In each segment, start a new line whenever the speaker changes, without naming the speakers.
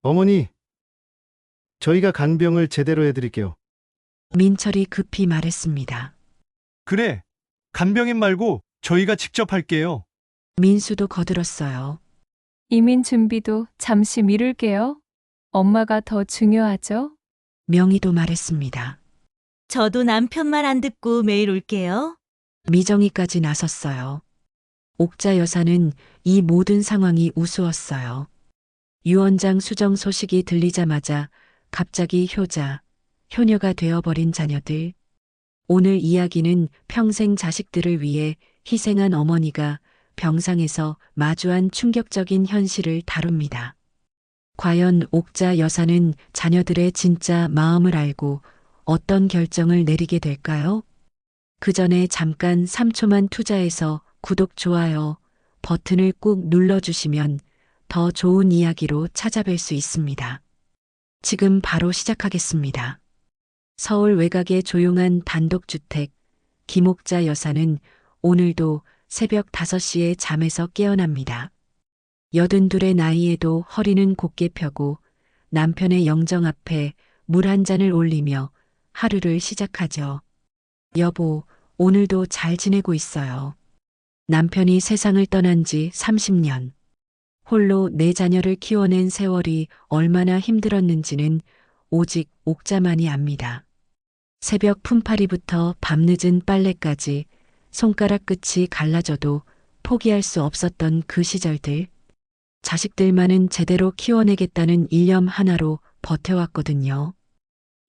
어머니, 저희가 간병을 제대로 해드릴게요.
민철이 급히 말했습니다.
그래, 간병인 말고 저희가 직접 할게요.
민수도 거들었어요.
이민 준비도 잠시 미룰게요. 엄마가 더 중요하죠?
명희도 말했습니다.
저도 남편 말 안 듣고 매일 올게요.
미정이까지 나섰어요. 옥자 여사는 이 모든 상황이 우스웠어요. 유언장 수정 소식이 들리자마자 갑자기 효자, 효녀가 되어버린 자녀들. 오늘 이야기는 평생 자식들을 위해 희생한 어머니가 병상에서 마주한 충격적인 현실을 다룹니다. 과연 옥자 여사는 자녀들의 진짜 마음을 알고 어떤 결정을 내리게 될까요? 그 전에 잠깐 3초만 투자해서 구독, 좋아요 버튼을 꾹 눌러주시면 더 좋은 이야기로 찾아뵐 수 있습니다. 지금 바로 시작하겠습니다. 서울 외곽의 조용한 단독주택, 김옥자 여사는 오늘도 새벽 5시에 잠에서 깨어납니다. 82의 나이에도 허리는 곧게 펴고 남편의 영정 앞에 물 한 잔을 올리며 하루를 시작하죠. 여보, 오늘도 잘 지내고 있어요. 남편이 세상을 떠난 지 30년. 홀로 4자녀를 키워낸 세월이 얼마나 힘들었는지는 오직 옥자만이 압니다. 새벽 품팔이부터 밤늦은 빨래까지 손가락 끝이 갈라져도 포기할 수 없었던 그 시절들. 자식들만은 제대로 키워내겠다는 일념 하나로 버텨왔거든요.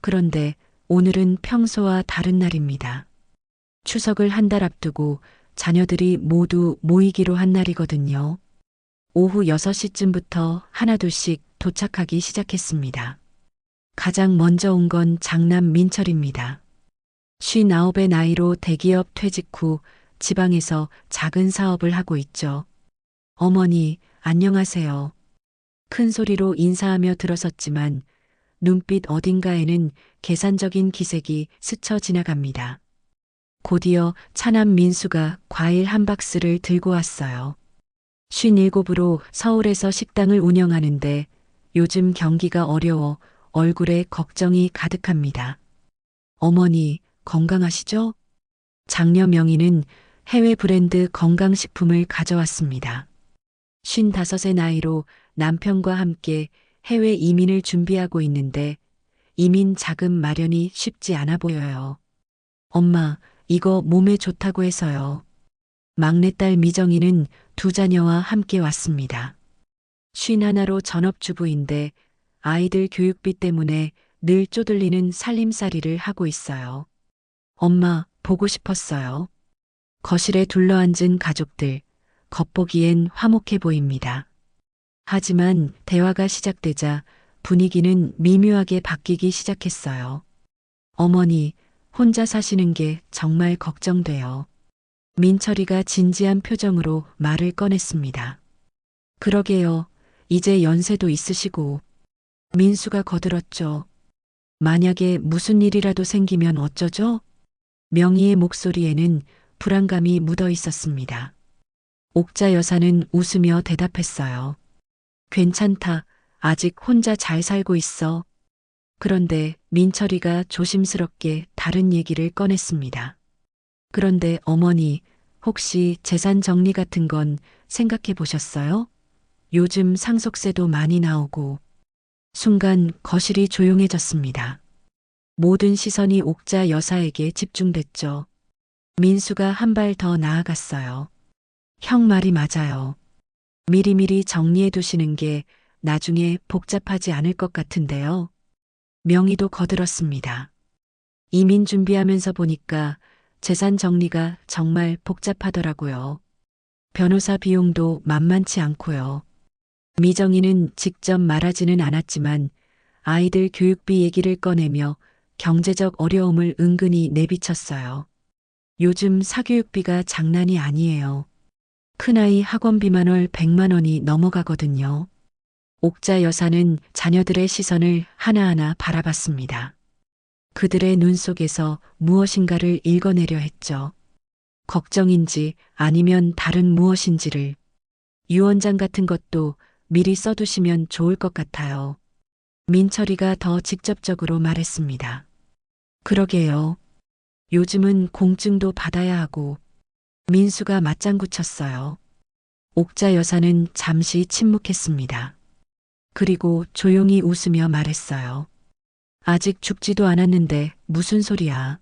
그런데 오늘은 평소와 다른 날입니다. 추석을 한 달 앞두고 자녀들이 모두 모이기로 한 날이거든요. 오후 6시쯤부터 하나둘씩 도착하기 시작했습니다. 가장 먼저 온 건 장남 민철입니다. 59의 나이로 대기업 퇴직 후 지방에서 작은 사업을 하고 있죠. 어머니, 안녕하세요. 큰 소리로 인사하며 들어섰지만 눈빛 어딘가에는 계산적인 기색이 스쳐 지나갑니다. 곧이어 차남 민수가 과일 한 박스를 들고 왔어요. 57으로 서울에서 식당을 운영하는데 요즘 경기가 어려워 얼굴에 걱정이 가득합니다. 어머니, 건강하시죠? 장녀 명희는 해외 브랜드 건강식품을 가져왔습니다. 55의 나이로 남편과 함께 해외 이민을 준비하고 있는데 이민 자금 마련이 쉽지 않아 보여요. 엄마, 이거 몸에 좋다고 해서요. 막내딸 미정이는 2자녀와 함께 왔습니다. 51로 전업주부인데 아이들 교육비 때문에 늘 쪼들리는 살림살이를 하고 있어요. 엄마, 보고 싶었어요. 거실에 둘러앉은 가족들, 겉보기엔 화목해 보입니다. 하지만 대화가 시작되자 분위기는 미묘하게 바뀌기 시작했어요. 어머니, 혼자 사시는 게 정말 걱정돼요. 민철이가 진지한 표정으로 말을 꺼냈습니다. 그러게요. 이제 연세도 있으시고. 민수가 거들었죠. 만약에 무슨 일이라도 생기면 어쩌죠? 명희의 목소리에는 불안감이 묻어 있었습니다. 옥자 여사는 웃으며 대답했어요. 괜찮다. 아직 혼자 잘 살고 있어. 그런데 민철이가 조심스럽게 다른 얘기를 꺼냈습니다. 그런데 어머니, 혹시 재산 정리 같은 건 생각해 보셨어요? 요즘 상속세도 많이 나오고. 순간 거실이 조용해졌습니다. 모든 시선이 옥자 여사에게 집중됐죠. 민수가 한 발 더 나아갔어요. 형 말이 맞아요. 미리미리 정리해 두시는 게 나중에 복잡하지 않을 것 같은데요. 명희도 거들었습니다. 이민 준비하면서 보니까 재산 정리가 정말 복잡하더라고요. 변호사 비용도 만만치 않고요. 미정이는 직접 말하지는 않았지만 아이들 교육비 얘기를 꺼내며 경제적 어려움을 은근히 내비쳤어요. 요즘 사교육비가 장난이 아니에요. 큰아이 학원비만 월 100만 원이 넘어가거든요. 옥자 여사는 자녀들의 시선을 하나하나 바라봤습니다. 그들의 눈 속에서 무엇인가를 읽어내려 했죠. 걱정인지 아니면 다른 무엇인지를. 유언장 같은 것도 미리 써두시면 좋을 것 같아요. 민철이가 더 직접적으로 말했습니다. 그러게요. 요즘은 공증도 받아야 하고. 민수가 맞장구 쳤어요. 옥자 여사는 잠시 침묵했습니다. 그리고 조용히 웃으며 말했어요. 아직 죽지도 않았는데 무슨 소리야.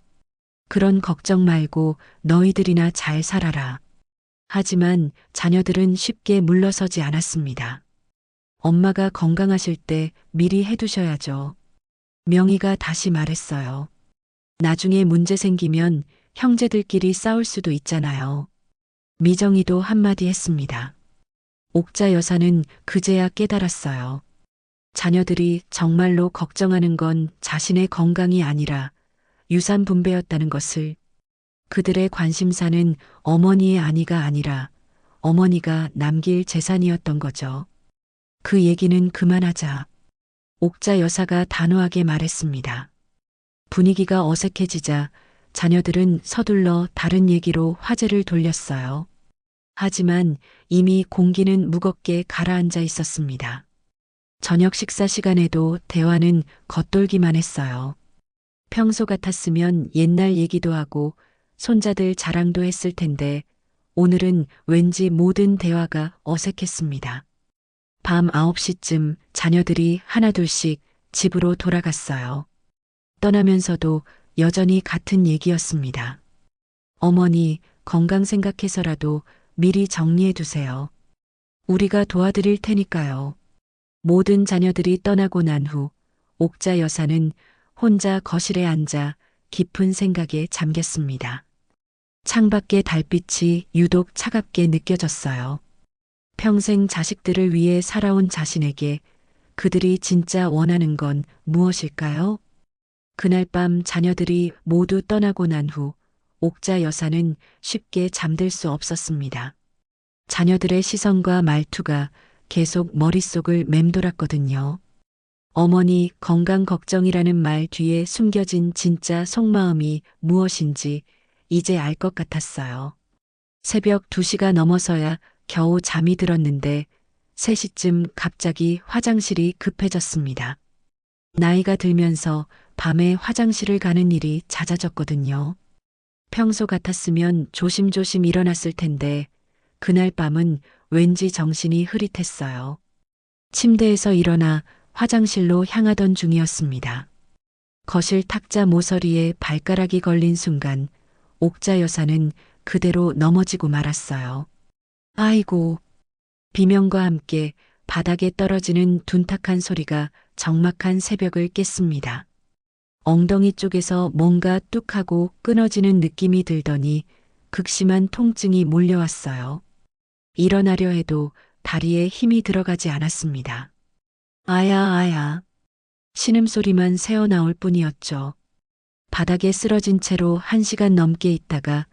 그런 걱정 말고 너희들이나 잘 살아라. 하지만 자녀들은 쉽게 물러서지 않았습니다. 엄마가 건강하실 때 미리 해두셔야죠. 명희가 다시 말했어요. 나중에 문제 생기면 형제들끼리 싸울 수도 있잖아요. 미정이도 한마디 했습니다. 옥자 여사는 그제야 깨달았어요. 자녀들이 정말로 걱정하는 건 자신의 건강이 아니라 유산 분배였다는 것을. 그들의 관심사는 어머니의 안위가 아니라 어머니가 남길 재산이었던 거죠. 그 얘기는 그만하자. 옥자 여사가 단호하게 말했습니다. 분위기가 어색해지자 자녀들은 서둘러 다른 얘기로 화제를 돌렸어요. 하지만 이미 공기는 무겁게 가라앉아 있었습니다. 저녁 식사 시간에도 대화는 겉돌기만 했어요. 평소 같았으면 옛날 얘기도 하고 손자들 자랑도 했을 텐데 오늘은 왠지 모든 대화가 어색했습니다. 밤 9시쯤 자녀들이 하나둘씩 집으로 돌아갔어요. 떠나면서도 여전히 같은 얘기였습니다. 어머니, 건강 생각해서라도 미리 정리해 두세요. 우리가 도와드릴 테니까요. 모든 자녀들이 떠나고 난 후 옥자 여사는 혼자 거실에 앉아 깊은 생각에 잠겼습니다. 창밖의 달빛이 유독 차갑게 느껴졌어요. 평생 자식들을 위해 살아온 자신에게 그들이 진짜 원하는 건 무엇일까요? 그날 밤 자녀들이 모두 떠나고 난 후 옥자 여사는 쉽게 잠들 수 없었습니다. 자녀들의 시선과 말투가 계속 머릿속을 맴돌았거든요. 어머니 건강 걱정이라는 말 뒤에 숨겨진 진짜 속마음이 무엇인지 이제 알 것 같았어요. 새벽 2시가 넘어서야 겨우 잠이 들었는데 3시쯤 갑자기 화장실이 급해졌습니다. 나이가 들면서 밤에 화장실을 가는 일이 잦아졌거든요. 평소 같았으면 조심조심 일어났을 텐데 그날 밤은 왠지 정신이 흐릿했어요. 침대에서 일어나 화장실로 향하던 중이었습니다. 거실 탁자 모서리에 발가락이 걸린 순간 옥자 여사는 그대로 넘어지고 말았어요. 아이고. 비명과 함께 바닥에 떨어지는 둔탁한 소리가 적막한 새벽을 깼습니다. 엉덩이 쪽에서 뭔가 뚝하고 끊어지는 느낌이 들더니 극심한 통증이 몰려왔어요. 일어나려 해도 다리에 힘이 들어가지 않았습니다. 아야 아야. 신음소리만 새어나올 뿐이었죠. 바닥에 쓰러진 채로 1시간 넘게 있다가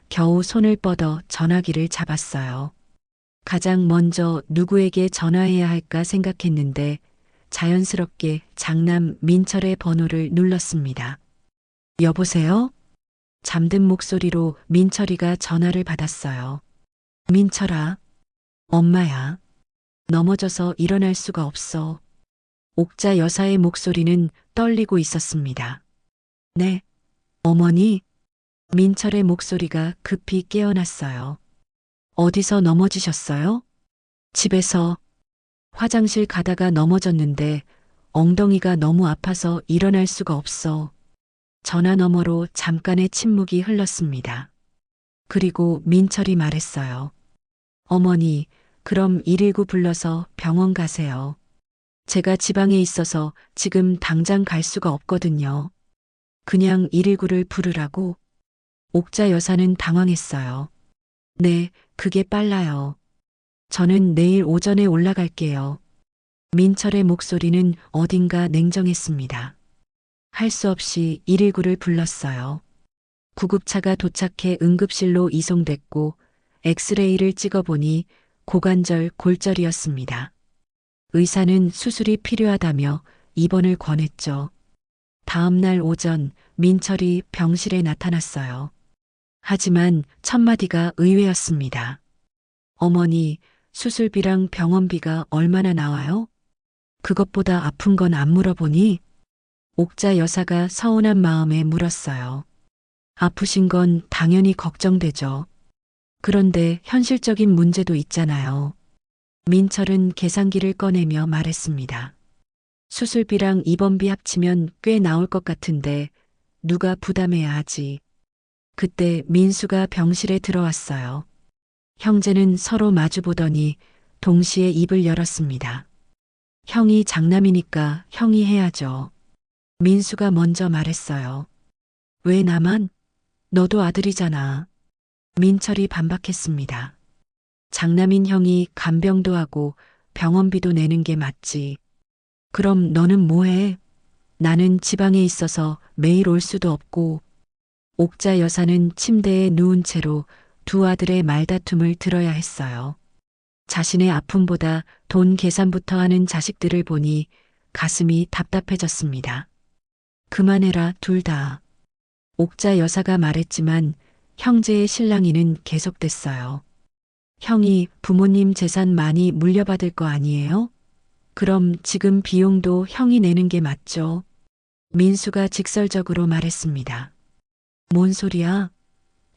겨우 손을 뻗어 전화기를 잡았어요. 가장 먼저 누구에게 전화해야 할까 생각했는데 자연스럽게 장남 민철의 번호를 눌렀습니다. 여보세요? 잠든 목소리로 민철이가 전화를 받았어요. 민철아, 엄마야. 넘어져서 일어날 수가 없어. 옥자 여사의 목소리는 떨리고 있었습니다. 네, 어머니? 민철의 목소리가 급히 깨어났어요. 어디서 넘어지셨어요? 집에서. 화장실 가다가 넘어졌는데 엉덩이가 너무 아파서 일어날 수가 없어. 전화 너머로 잠깐의 침묵이 흘렀습니다. 그리고 민철이 말했어요. 어머니, 그럼 119 불러서 병원 가세요. 제가 지방에 있어서 지금 당장 갈 수가 없거든요. 그냥 119를 부르라고? 옥자 여사는 당황했어요. 네, 그게 빨라요. 저는 내일 오전에 올라갈게요. 민철의 목소리는 어딘가 냉정했습니다. 할 수 없이 119를 불렀어요. 구급차가 도착해 응급실로 이송됐고 엑스레이를 찍어보니 고관절 골절이었습니다. 의사는 수술이 필요하다며 입원을 권했죠. 다음 날 오전 민철이 병실에 나타났어요. 하지만 첫마디가 의외였습니다. 어머니, 수술비랑 병원비가 얼마나 나와요? 그것보다 아픈 건 안 물어보니? 옥자 여사가 서운한 마음에 물었어요. 아프신 건 당연히 걱정되죠. 그런데 현실적인 문제도 있잖아요. 민철은 계산기를 꺼내며 말했습니다. 수술비랑 입원비 합치면 꽤 나올 것 같은데 누가 부담해야 하지. 그때 민수가 병실에 들어왔어요. 형제는 서로 마주보더니 동시에 입을 열었습니다. 형이 장남이니까 형이 해야죠. 민수가 먼저 말했어요. 왜 나만? 너도 아들이잖아. 민철이 반박했습니다. 장남인 형이 간병도 하고 병원비도 내는 게 맞지. 그럼 너는 뭐해? 나는 지방에 있어서 매일 올 수도 없고. 옥자 여사는 침대에 누운 채로 두 아들의 말다툼을 들어야 했어요. 자신의 아픔보다 돈 계산부터 하는 자식들을 보니 가슴이 답답해졌습니다. 그만해라, 둘 다. 옥자 여사가 말했지만 형제의 실랑이는 계속됐어요. 형이 부모님 재산 많이 물려받을 거 아니에요? 그럼 지금 비용도 형이 내는 게 맞죠? 민수가 직설적으로 말했습니다. 뭔 소리야?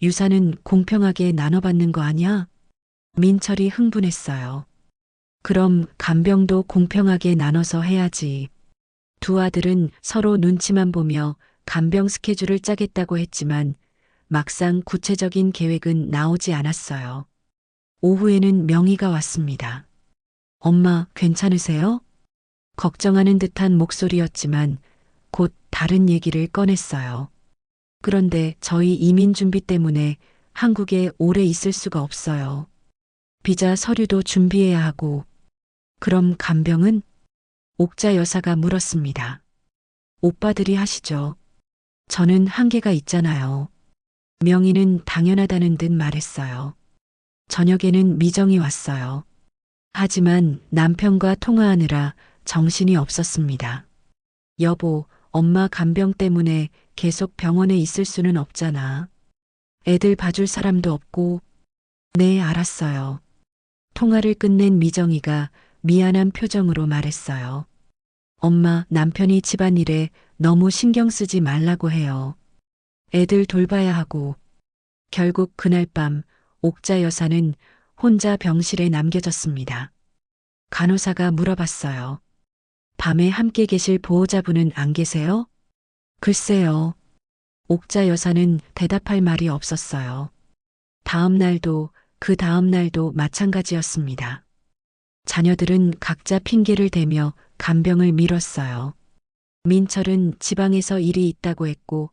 유산은 공평하게 나눠받는 거 아니야? 민철이 흥분했어요. 그럼 간병도 공평하게 나눠서 해야지. 두 아들은 서로 눈치만 보며 간병 스케줄을 짜겠다고 했지만 막상 구체적인 계획은 나오지 않았어요. 오후에는 명희가 왔습니다. 엄마, 괜찮으세요? 걱정하는 듯한 목소리였지만 곧 다른 얘기를 꺼냈어요. 그런데 저희 이민 준비 때문에 한국에 오래 있을 수가 없어요. 비자 서류도 준비해야 하고. 그럼 간병은? 옥자 여사가 물었습니다. 오빠들이 하시죠. 저는 한계가 있잖아요. 명희는 당연하다는 듯 말했어요. 저녁에는 미정이 왔어요. 하지만 남편과 통화하느라 정신이 없었습니다. 여보, 엄마 간병 때문에 계속 병원에 있을 수는 없잖아. 애들 봐줄 사람도 없고. 네, 알았어요. 통화를 끝낸 미정이가 미안한 표정으로 말했어요. 엄마, 남편이 집안일에 너무 신경 쓰지 말라고 해요. 애들 돌봐야 하고. 결국 그날 밤 옥자 여사는 혼자 병실에 남겨졌습니다. 간호사가 물어봤어요. 밤에 함께 계실 보호자분은 안 계세요? 글쎄요. 옥자 여사는 대답할 말이 없었어요. 다음 날도 그 다음 날도 마찬가지였습니다. 자녀들은 각자 핑계를 대며 간병을 미뤘어요. 민철은 지방에서 일이 있다고 했고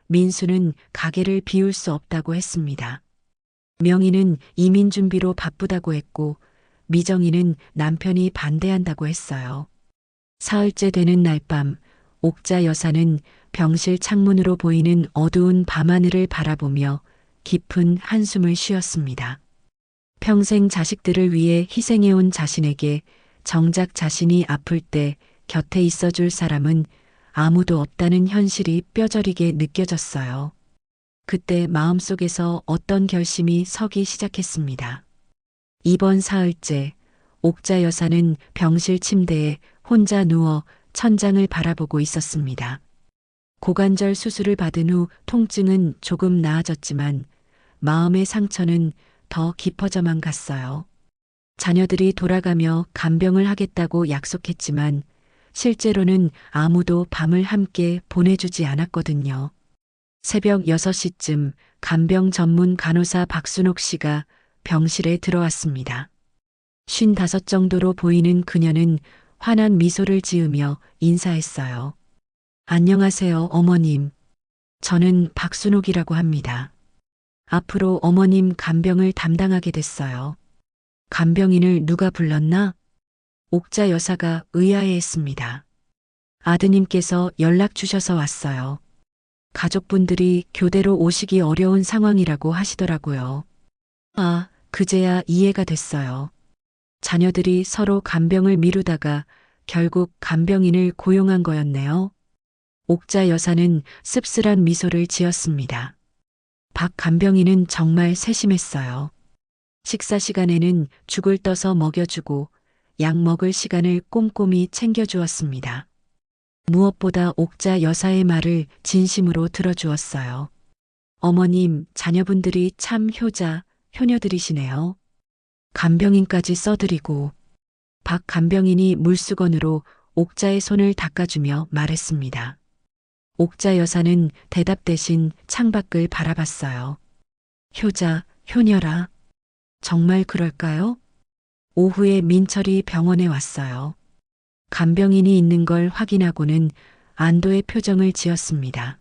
민수는 가게를 비울 수 없다고 했습니다. 명희는 이민 준비로 바쁘다고 했고 미정이는 남편이 반대한다고 했어요. 사흘째 되는 날 밤 옥자 여사는 병실 창문으로 보이는 어두운 밤하늘을 바라보며 깊은 한숨을 쉬었습니다. 평생 자식들을 위해 희생해온 자신에게 정작 자신이 아플 때 곁에 있어줄 사람은 아무도 없다는 현실이 뼈저리게 느껴졌어요. 그때 마음속에서 어떤 결심이 서기 시작했습니다. 이번 사흘째 옥자 여사는 병실 침대에 혼자 누워 천장을 바라보고 있었습니다. 고관절 수술을 받은 후 통증은 조금 나아졌지만 마음의 상처는 더 깊어져만 갔어요. 자녀들이 돌아가며 간병을 하겠다고 약속했지만 실제로는 아무도 밤을 함께 보내주지 않았거든요. 새벽 6시쯤 간병 전문 간호사 박순옥 씨가 병실에 들어왔습니다. 55 정도로 보이는 그녀는 환한 미소를 지으며 인사했어요. 안녕하세요, 어머님. 저는 박순옥이라고 합니다. 앞으로 어머님 간병을 담당하게 됐어요. 간병인을 누가 불렀나? 옥자 여사가 의아해했습니다. 아드님께서 연락 주셔서 왔어요. 가족분들이 교대로 오시기 어려운 상황이라고 하시더라고요. 아, 그제야 이해가 됐어요. 자녀들이 서로 간병을 미루다가 결국 간병인을 고용한 거였네요. 옥자 여사는 씁쓸한 미소를 지었습니다. 박 간병인은 정말 세심했어요. 식사 시간에는 죽을 떠서 먹여주고 약 먹을 시간을 꼼꼼히 챙겨주었습니다. 무엇보다 옥자 여사의 말을 진심으로 들어주었어요. 어머님, 자녀분들이 참 효녀들이시네요. 간병인까지 써드리고 박 간병인이 물수건으로 옥자의 손을 닦아주며 말했습니다. 옥자 여사는 대답 대신 창밖을 바라봤어요. 효녀라. 정말 그럴까요? 오후에 민철이 병원에 왔어요. 간병인이 있는 걸 확인하고는 안도의 표정을 지었습니다.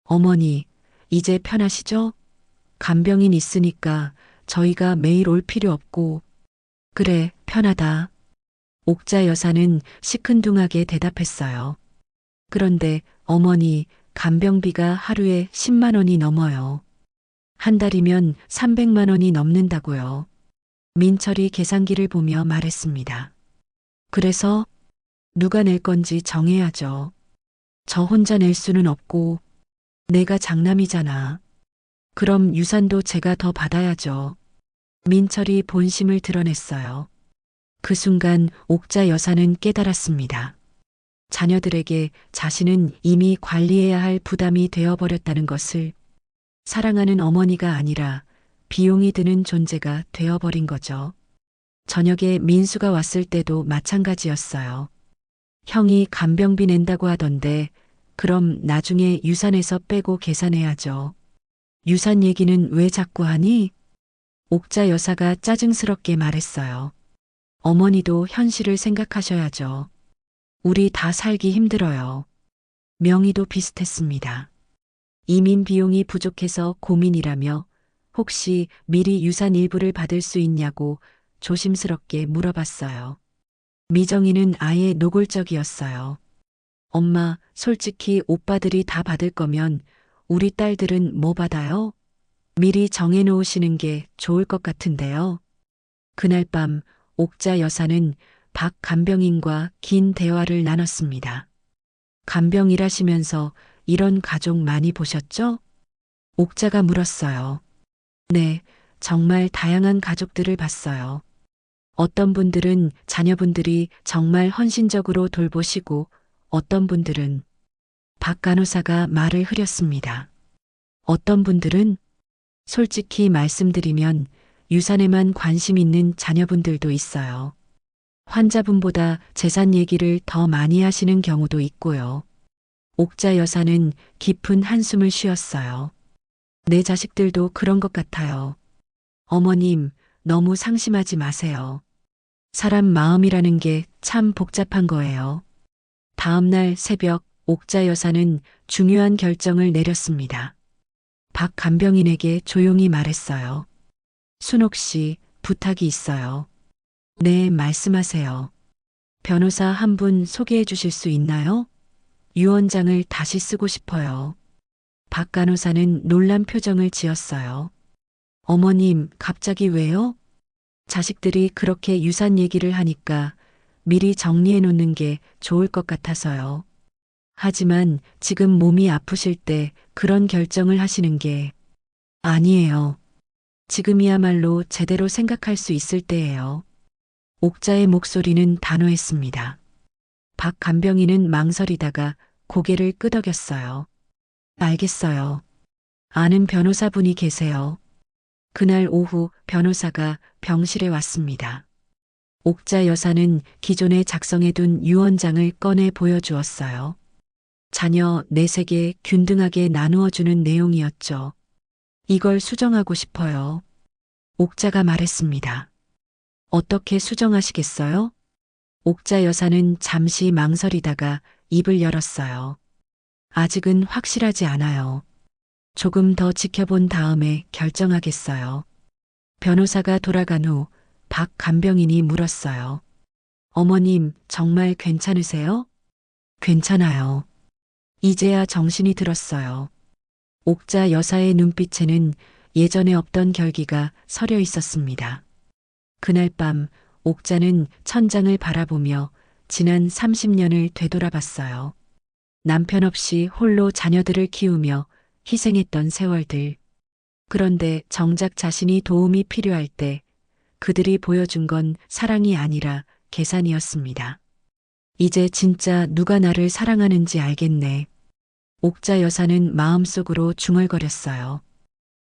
어머니, 이제 편하시죠? 간병인 있으니까 저희가 매일 올 필요 없고. 그래, 편하다. 옥자 여사는 시큰둥하게 대답했어요. 그런데 어머니, 간병비가 하루에 10만 원이 넘어요. 한 달이면 300만 원이 넘는다고요. 민철이 계산기를 보며 말했습니다. 그래서 누가 낼 건지 정해야죠. 저 혼자 낼 수는 없고. 내가 장남이잖아. 그럼 유산도 제가 더 받아야죠. 민철이 본심을 드러냈어요. 그 순간 옥자 여사는 깨달았습니다. 자녀들에게 자신은 이미 관리해야 할 부담이 되어버렸다는 것을. 사랑하는 어머니가 아니라 비용이 드는 존재가 되어버린 거죠. 저녁에 민수가 왔을 때도 마찬가지였어요. 형이 간병비 낸다고 하던데 그럼 나중에 유산에서 빼고 계산해야죠. 유산 얘기는 왜 자꾸 하니? 옥자 여사가 짜증스럽게 말했어요. 어머니도 현실을 생각하셔야죠. 우리 다 살기 힘들어요. 명의도 비슷했습니다. 이민 비용이 부족해서 고민이라며 혹시 미리 유산 일부를 받을 수 있냐고 조심스럽게 물어봤어요. 미정이는 아예 노골적이었어요. 엄마, 솔직히 오빠들이 다 받을 거면 우리 딸들은 뭐 받아요? 미리 정해놓으시는 게 좋을 것 같은데요. 그날 밤 옥자 여사는 박 간병인과 긴 대화를 나눴습니다. 간병 일하시면서 이런 가족 많이 보셨죠? 옥자가 물었어요. 네, 정말 다양한 가족들을 봤어요. 어떤 분들은 자녀분들이 정말 헌신적으로 돌보시고 어떤 분들은 박 간호사가 말을 흐렸습니다. 어떤 분들은 솔직히 말씀드리면 유산에만 관심 있는 자녀분들도 있어요. 환자분보다 재산 얘기를 더 많이 하시는 경우도 있고요. 옥자 여사는 깊은 한숨을 쉬었어요. 내 자식들도 그런 것 같아요. 어머님, 너무 상심하지 마세요. 사람 마음이라는 게 참 복잡한 거예요. 다음 날 새벽 옥자 여사는 중요한 결정을 내렸습니다. 박 간병인에게 조용히 말했어요. 순옥 씨, 부탁이 있어요. 네, 말씀하세요. 변호사 한 분 소개해 주실 수 있나요? 유언장을 다시 쓰고 싶어요. 박 간호사는 놀란 표정을 지었어요. 어머님, 갑자기 왜요? 자식들이 그렇게 유산 얘기를 하니까 미리 정리해 놓는 게 좋을 것 같아서요. 하지만 지금 몸이 아프실 때 그런 결정을 하시는 게 아니에요. 지금이야말로 제대로 생각할 수 있을 때예요. 옥자의 목소리는 단호했습니다. 박 간병인은 망설이다가 고개를 끄덕였어요. 알겠어요. 아는 변호사분이 계세요. 그날 오후 변호사가 병실에 왔습니다. 옥자 여사는 기존에 작성해둔 유언장을 꺼내 보여주었어요. 자녀 넷에게 균등하게 나누어주는 내용이었죠. 이걸 수정하고 싶어요. 옥자가 말했습니다. 어떻게 수정하시겠어요? 옥자 여사는 잠시 망설이다가 입을 열었어요. 아직은 확실하지 않아요. 조금 더 지켜본 다음에 결정하겠어요. 변호사가 돌아간 후 박 간병인이 물었어요. 어머님, 정말 괜찮으세요? 괜찮아요. 이제야 정신이 들었어요. 옥자 여사의 눈빛에는 예전에 없던 결기가 서려 있었습니다. 그날 밤 옥자는 천장을 바라보며 지난 30년을 되돌아봤어요. 남편 없이 홀로 자녀들을 키우며 희생했던 세월들. 그런데 정작 자신이 도움이 필요할 때 그들이 보여준 건 사랑이 아니라 계산이었습니다. 이제 진짜 누가 나를 사랑하는지 알겠네. 옥자 여사는 마음속으로 중얼거렸어요.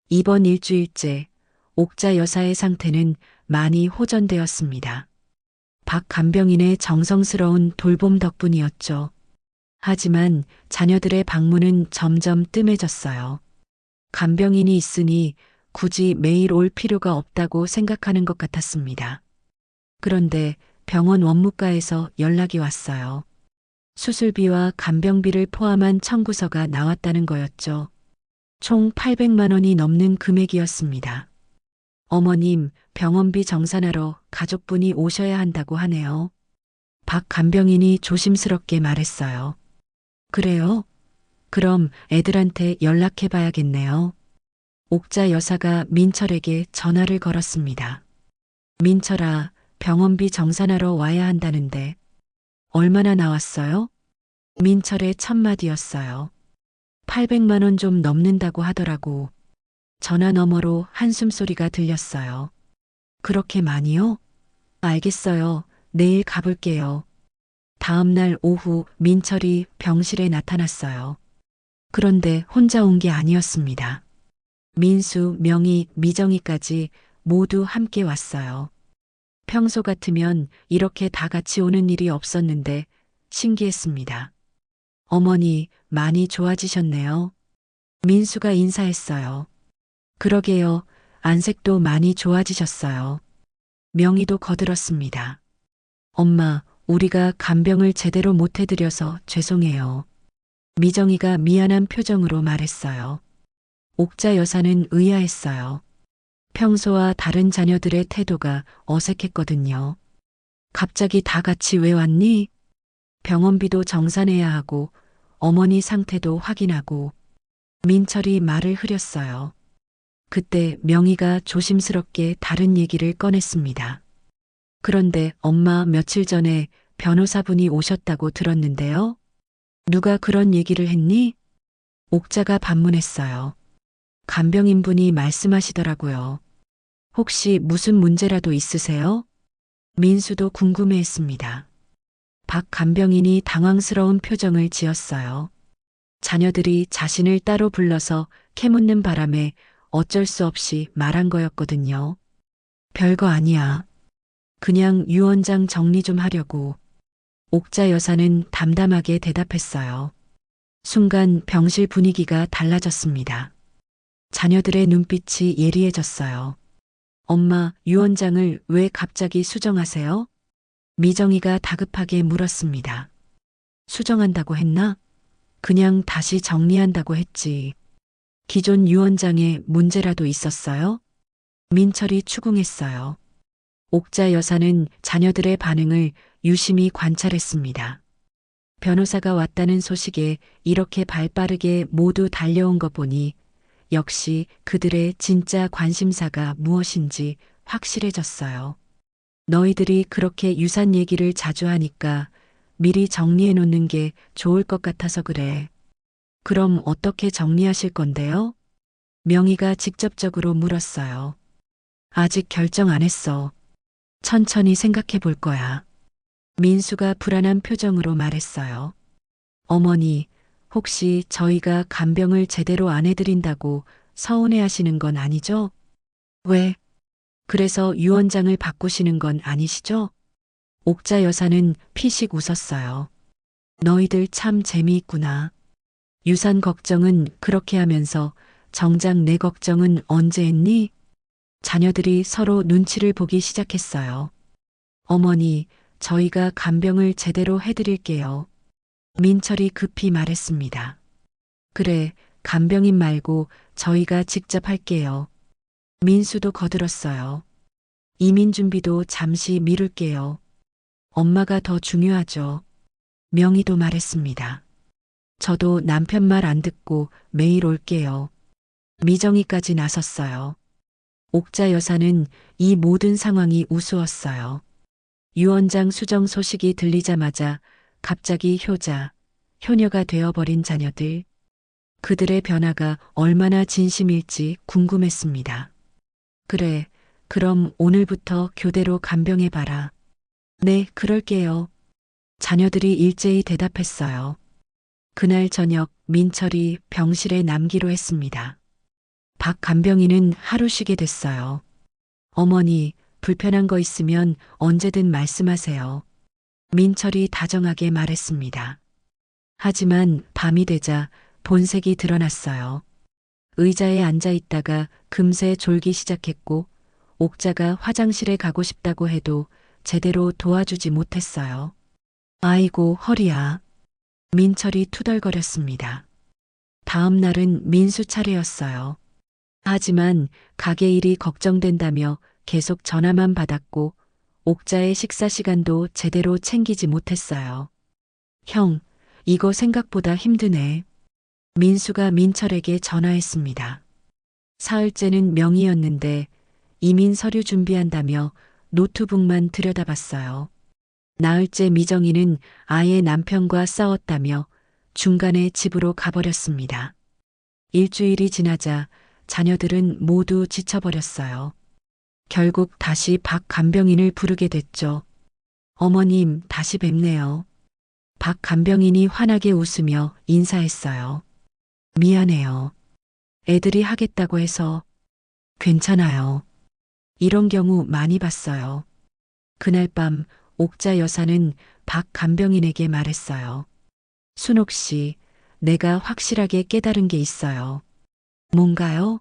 이번 일주일째 옥자 여사의 상태는 많이 호전되었습니다. 박 간병인의 정성스러운 돌봄 덕분이었죠. 하지만 자녀들의 방문은 점점 뜸해졌어요. 간병인이 있으니 굳이 매일 올 필요가 없다고 생각하는 것 같았습니다. 그런데 병원 원무과에서 연락이 왔어요. 수술비와 간병비를 포함한 청구서가 나왔다는 거였죠. 총 800만 원이 넘는 금액이었습니다. 어머님, 병원비 정산하러 가족분이 오셔야 한다고 하네요. 박 간병인이 조심스럽게 말했어요. 그래요? 그럼 애들한테 연락해 봐야겠네요. 옥자 여사가 민철에게 전화를 걸었습니다. 민철아, 병원비 정산하러 와야 한다는데 얼마나 나왔어요? 민철의 첫 마디였어요. 800만 원 좀 넘는다고 하더라고. 전화 너머로 한숨소리가 들렸어요. 그렇게 많이요? 알겠어요. 내일 가볼게요. 다음 날 오후 민철이 병실에 나타났어요. 그런데 혼자 온 게 아니었습니다. 민수, 명희, 미정이까지 모두 함께 왔어요. 평소 같으면 이렇게 다 같이 오는 일이 없었는데 신기했습니다. 어머니, 많이 좋아지셨네요. 민수가 인사했어요. 그러게요. 안색도 많이 좋아지셨어요. 명희도 거들었습니다. 엄마, 우리가 간병을 제대로 못 해드려서 죄송해요. 미정이가 미안한 표정으로 말했어요. 옥자 여사는 의아했어요. 평소와 다른 자녀들의 태도가 어색했거든요. 갑자기 다 같이 왜 왔니? 병원비도 정산해야 하고 어머니 상태도 확인하고. 민철이 말을 흐렸어요. 그때 명희가 조심스럽게 다른 얘기를 꺼냈습니다. 그런데 엄마, 며칠 전에 변호사분이 오셨다고 들었는데요. 누가 그런 얘기를 했니? 옥자가 반문했어요. 간병인분이 말씀하시더라고요. 혹시 무슨 문제라도 있으세요? 민수도 궁금해했습니다. 박 간병인이 당황스러운 표정을 지었어요. 자녀들이 자신을 따로 불러서 캐묻는 바람에 어쩔 수 없이 말한 거였거든요. 별거 아니야. 그냥 유원장 정리 좀 하려고. 옥자 여사는 담담하게 대답했어요. 순간 병실 분위기가 달라졌습니다. 자녀들의 눈빛이 예리해졌어요. 엄마, 유원장을 왜 갑자기 수정하세요? 미정이가 다급하게 물었습니다. 수정한다고 했나? 그냥 다시 정리한다고 했지. 기존 유원장에 문제라도 있었어요? 민철이 추궁했어요. 옥자 여사는 자녀들의 반응을 유심히 관찰했습니다. 변호사가 왔다는 소식에 이렇게 발빠르게 모두 달려온 것 보니 역시 그들의 진짜 관심사가 무엇인지 확실해졌어요. 너희들이 그렇게 유산 얘기를 자주 하니까 미리 정리해 놓는 게 좋을 것 같아서 그래. 그럼 어떻게 정리하실 건데요? 명희가 직접적으로 물었어요. 아직 결정 안 했어. 천천히 생각해 볼 거야. 민수가 불안한 표정으로 말했어요. 어머니, 혹시 저희가 간병을 제대로 안 해드린다고 서운해 하시는 건 아니죠? 왜? 그래서 유원장을 바꾸시는 건 아니시죠? 옥자 여사는 피식 웃었어요. 너희들 참 재미있구나. 유산 걱정은 그렇게 하면서 정작 내 걱정은 언제 했니? 자녀들이 서로 눈치를 보기 시작했어요. 어머니, 저희가 간병을 제대로 해드릴게요. 민철이 급히 말했습니다. 그래, 간병인 말고 저희가 직접 할게요. 민수도 거들었어요. 이민 준비도 잠시 미룰게요. 엄마가 더 중요하죠. 명희도 말했습니다. 저도 남편 말 안 듣고 매일 올게요. 미정이까지 나섰어요. 옥자 여사는 이 모든 상황이 우스웠어요. 유원장 수정 소식이 들리자마자 갑자기 효자, 효녀가 되어버린 자녀들. 그들의 변화가 얼마나 진심일지 궁금했습니다. 그래, 그럼 오늘부터 교대로 간병해봐라. 네, 그럴게요. 자녀들이 일제히 대답했어요. 그날 저녁 민철이 병실에 남기로 했습니다. 박 간병인은 하루 쉬게 됐어요. 어머니, 불편한 거 있으면 언제든 말씀하세요. 민철이 다정하게 말했습니다. 하지만 밤이 되자 본색이 드러났어요. 의자에 앉아 있다가 금세 졸기 시작했고, 옥자가 화장실에 가고 싶다고 해도 제대로 도와주지 못했어요. 아이고, 허리야. 민철이 투덜거렸습니다. 다음 날은 민수 차례였어요. 하지만 가게 일이 걱정된다며 계속 전화만 받았고, 옥자의 식사 시간도 제대로 챙기지 못했어요. 형, 이거 생각보다 힘드네. 민수가 민철에게 전화했습니다. 사흘째는 명의였는데 이민 서류 준비한다며 노트북만 들여다봤어요. 나흘째 미정이는 아예 남편과 싸웠다며 중간에 집으로 가버렸습니다. 일주일이 지나자 자녀들은 모두 지쳐버렸어요. 결국 다시 박 간병인을 부르게 됐죠. 어머님, 다시 뵙네요. 박 간병인이 환하게 웃으며 인사했어요. 미안해요. 애들이 하겠다고 해서. 괜찮아요. 이런 경우 많이 봤어요. 그날 밤 옥자 여사는 박 간병인에게 말했어요. 순옥 씨, 내가 확실하게 깨달은 게 있어요. 뭔가요?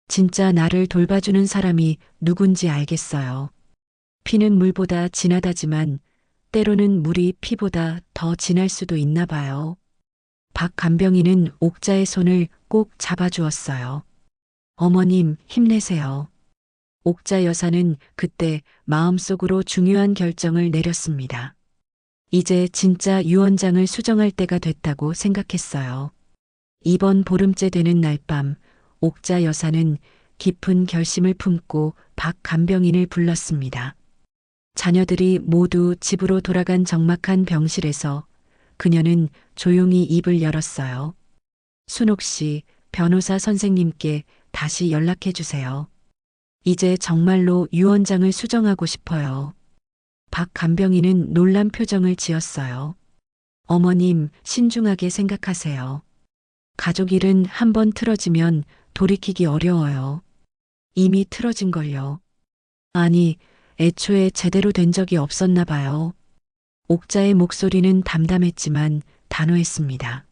진짜 나를 돌봐주는 사람이 누군지 알겠어요. 피는 물보다 진하다지만 때로는 물이 피보다 더 진할 수도 있나 봐요. 박 간병인은 옥자의 손을 꼭 잡아주었어요. 어머님, 힘내세요. 옥자 여사는 그때 마음속으로 중요한 결정을 내렸습니다. 이제 진짜 유언장을 수정할 때가 됐다고 생각했어요. 이번 보름째 되는 날 밤, 옥자 여사는 깊은 결심을 품고 박 간병인을 불렀습니다. 자녀들이 모두 집으로 돌아간 적막한 병실에서 그녀는 조용히 입을 열었어요. 순옥 씨, 변호사 선생님께 다시 연락해 주세요. 이제 정말로 유언장을 수정하고 싶어요. 박 간병인은 놀란 표정을 지었어요. 어머님, 신중하게 생각하세요. 가족 일은 한번 틀어지면 돌이키기 어려워요. 이미 틀어진걸요. 아니, 애초에 제대로 된 적이 없었나 봐요. 옥자의 목소리는 담담했지만 단호했습니다.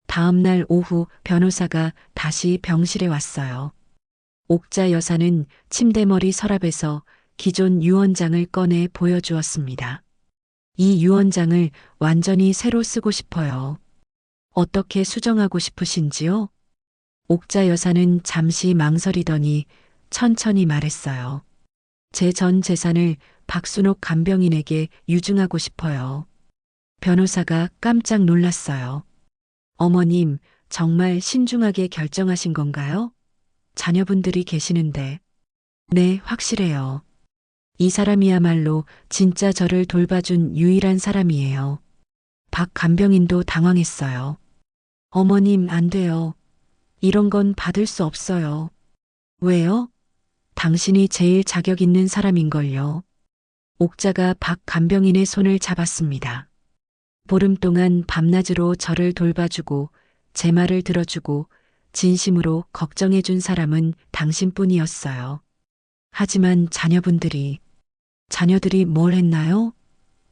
다음 날 오후 변호사가 다시 병실에 왔어요. 옥자 여사는 침대머리 서랍에서 기존 유언장을 꺼내 보여주었습니다. 이 유언장을 완전히 새로 쓰고 싶어요. 어떻게 수정하고 싶으신지요? 옥자 여사는 잠시 망설이더니 천천히 말했어요. 제 전 재산을 박순옥 간병인에게 유증하고 싶어요. 변호사가 깜짝 놀랐어요. 어머님, 정말 신중하게 결정하신 건가요? 자녀분들이 계시는데. 네, 확실해요. 이 사람이야말로 진짜 저를 돌봐준 유일한 사람이에요. 박 간병인도 당황했어요. 어머님, 안 돼요. 이런 건 받을 수 없어요. 왜요? 당신이 제일 자격 있는 사람인걸요. 옥자가 박 간병인의 손을 잡았습니다. 보름 동안 밤낮으로 저를 돌봐주고 제 말을 들어주고 진심으로 걱정해준 사람은 당신뿐이었어요. 하지만 자녀들이 뭘 했나요?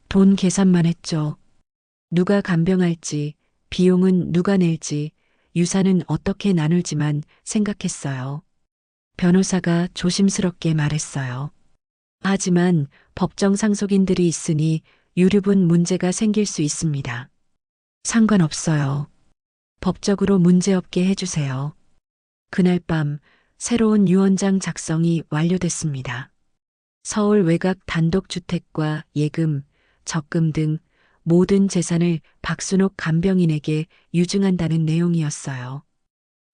돈 계산만 했죠. 누가 간병할지, 비용은 누가 낼지, 유산은 어떻게 나눌지만 생각했어요. 변호사가 조심스럽게 말했어요. 하지만 법정 상속인들이 있으니 유류분 문제가 생길 수 있습니다. 상관없어요. 법적으로 문제없게 해주세요. 그날 밤 새로운 유언장 작성이 완료됐습니다. 서울 외곽 단독주택과 예금, 적금 등 모든 재산을 박순옥 간병인에게 유증한다는 내용이었어요.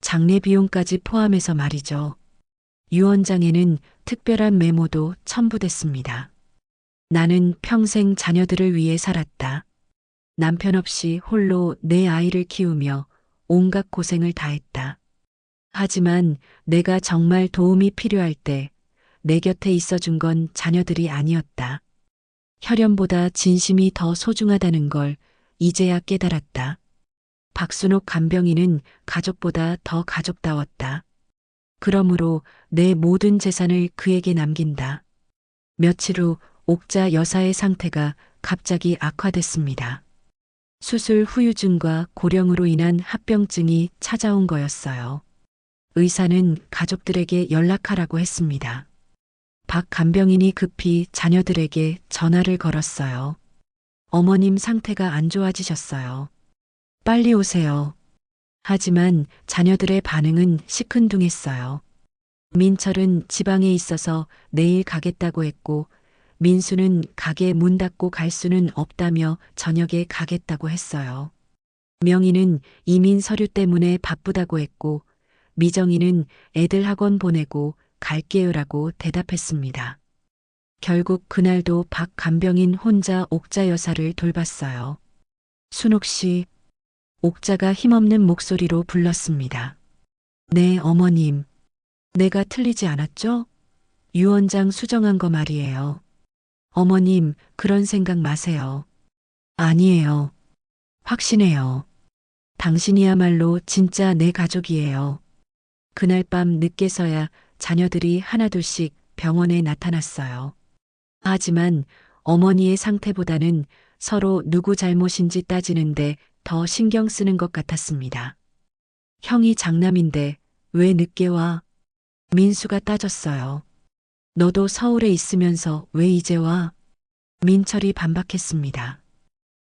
장례 비용까지 포함해서 말이죠. 유언장에는 특별한 메모도 첨부됐습니다. 나는 평생 자녀들을 위해 살았다. 남편 없이 홀로 내 아이를 키우며 온갖 고생을 다했다. 하지만 내가 정말 도움이 필요할 때 내 곁에 있어준 건 자녀들이 아니었다. 혈연보다 진심이 더 소중하다는 걸 이제야 깨달았다. 박순옥 간병인은 가족보다 더 가족다웠다. 그러므로 내 모든 재산을 그에게 남긴다. 며칠 후 옥자 여사의 상태가 갑자기 악화됐습니다. 수술 후유증과 고령으로 인한 합병증이 찾아온 거였어요. 의사는 가족들에게 연락하라고 했습니다. 박 간병인이 급히 자녀들에게 전화를 걸었어요. 어머님 상태가 안 좋아지셨어요. 빨리 오세요. 하지만 자녀들의 반응은 시큰둥했어요. 민철은 지방에 있어서 내일 가겠다고 했고, 민수는 가게 문 닫고 갈 수는 없다며 저녁에 가겠다고 했어요. 명희는 이민 서류 때문에 바쁘다고 했고, 미정이는 애들 학원 보내고 갈게요라고 대답했습니다. 결국 그날도 박 간병인 혼자 옥자 여사를 돌봤어요. 순옥 씨, 옥자가 힘없는 목소리로 불렀습니다. 네, 어머님. 내가 틀리지 않았죠? 유원장 수정한 거 말이에요. 어머님, 그런 생각 마세요. 아니에요. 확신해요. 당신이야말로 진짜 내 가족이에요. 그날 밤 늦게서야 자녀들이 하나둘씩 병원에 나타났어요. 하지만 어머니의 상태보다는 서로 누구 잘못인지 따지는데 더 신경 쓰는 것 같았습니다. 형이 장남인데 왜 늦게 와? 민수가 따졌어요. 너도 서울에 있으면서 왜 이제 와? 민철이 반박했습니다.